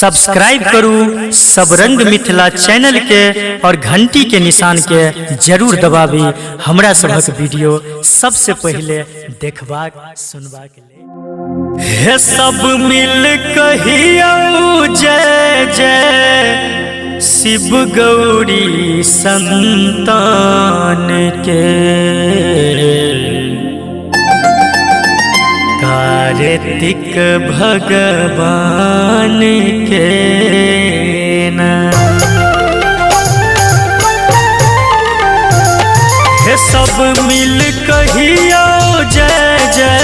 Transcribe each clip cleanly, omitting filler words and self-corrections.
Subscribe करू सब रंग मिथिला चैनल के और घंटी के निशान के जरूर दबाबी हमरा सबक वीडियो सबसे पहले देखबाक सुनबाक ले। हे सब मिल कहियो जय जय शिव गौरी संतान के, कार्तिक भगवान के ना। हे सब मिल कहियो जय जय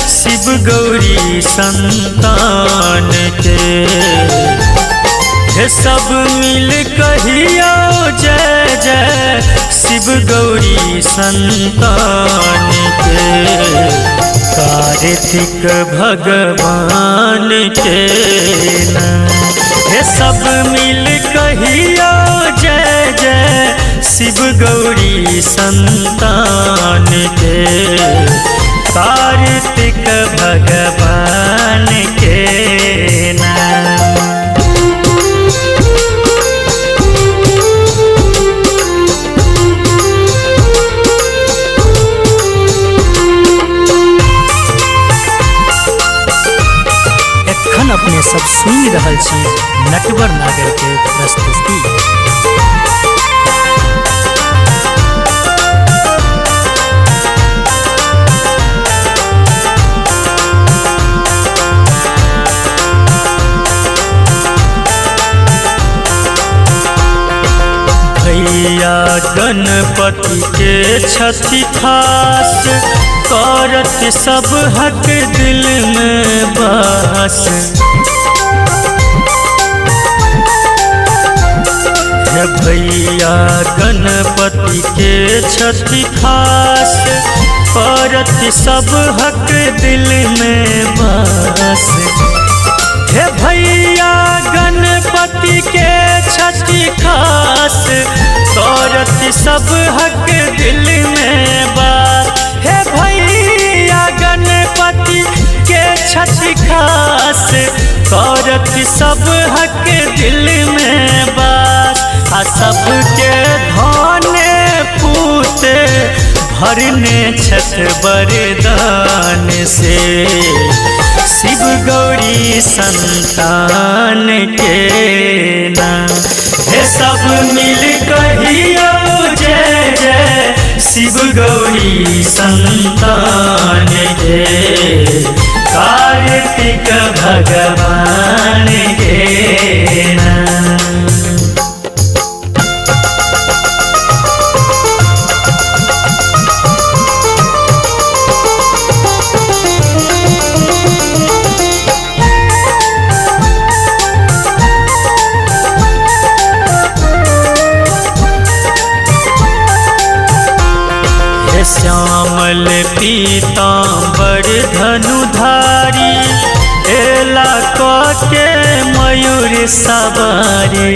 शिव गौरी संतान के, हे सब मिल कहियो जय जय शिव गौरी संतान के, कार्तिक भगवान के ना। हे सब मिल कहियो जय जय शिव गौरी संतान के, कार्तिक भगवान के ना। अपने सब सुन रहल छी नटवर नागर के प्रस्तुति। भैया गणपति के छठी खास, करत सब हक दिल में बस। हे भैया गणपति के छठी खास, करत सब हक दिल में बस। हे भैया गणपति के छठी खास, करत सब हक दिल में बस। हे भैया गणपति के छठी खास, करत सब हक दिल में बस। आ सबके धने पूते भरने छठ बरदान से, शिव गौरी संतान के ना। हे सब मिल कहियो जय जय शिव गौरी संतान के, कार्तिक भगवान के ना। श्यामल पीताम्बर धनुधारी, एला के मयूर सवारी।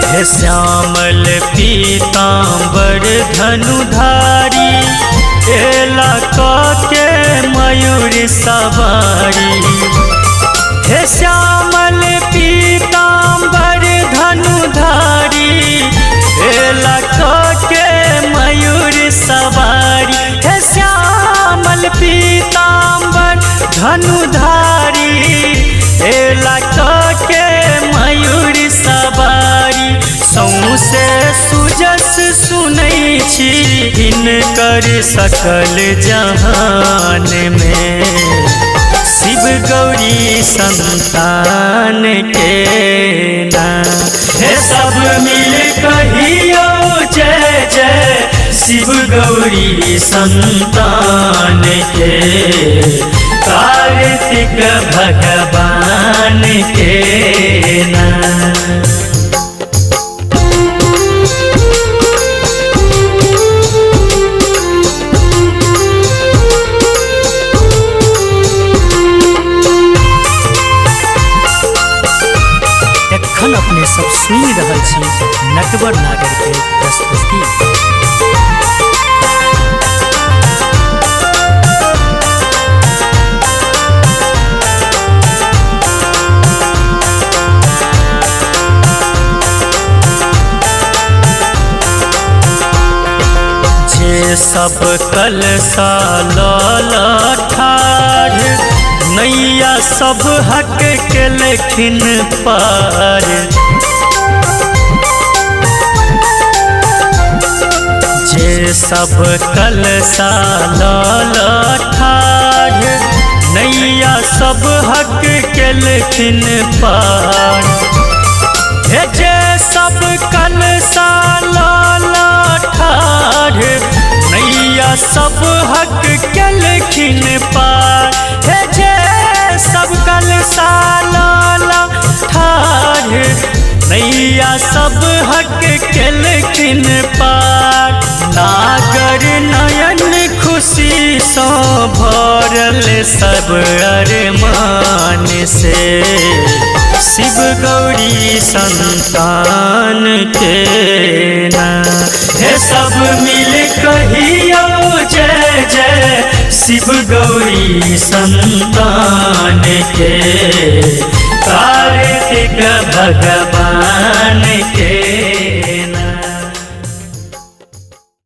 हे श्यामल पीताम्बर धनुधारी, एला के मयूर सवारी। हे श्यामल पीताम्बर धनुधारी, एला के मयूर सवारी। हे श्यामल पीताम्बर धनुधारी, एला के मयूर सवारी। सौसे सुजस सुनै छी हिनकर सकल जहान में, शिव गौरी संतान के ना। हे सब मिल कहियो जय जय शिव गौरी संतान के, कार्तिक भगवान के ना। अपने सब सुन रहल छी नटवर नागर के प्रस्तुति। सब कलसा लाल ठाढ़ नैया सब हक के लेखिन पार। जे सब कलसा लाल ठाढ़ नैया सब हक के लेखिन पार। हे जे सब कलसा लाल ठाढ़ नैया सब हक के लेखिन पार। हे जे सब कलसा लाल ठाढ़ नैया सब हक के लेखिन पार। नागर नयन खुशी सो भरल सब अरमान से शिव गौरी संतान के ना। हे सब मिल कहियो जय जय शिव गौरी संतान के कार्तिक भगवान के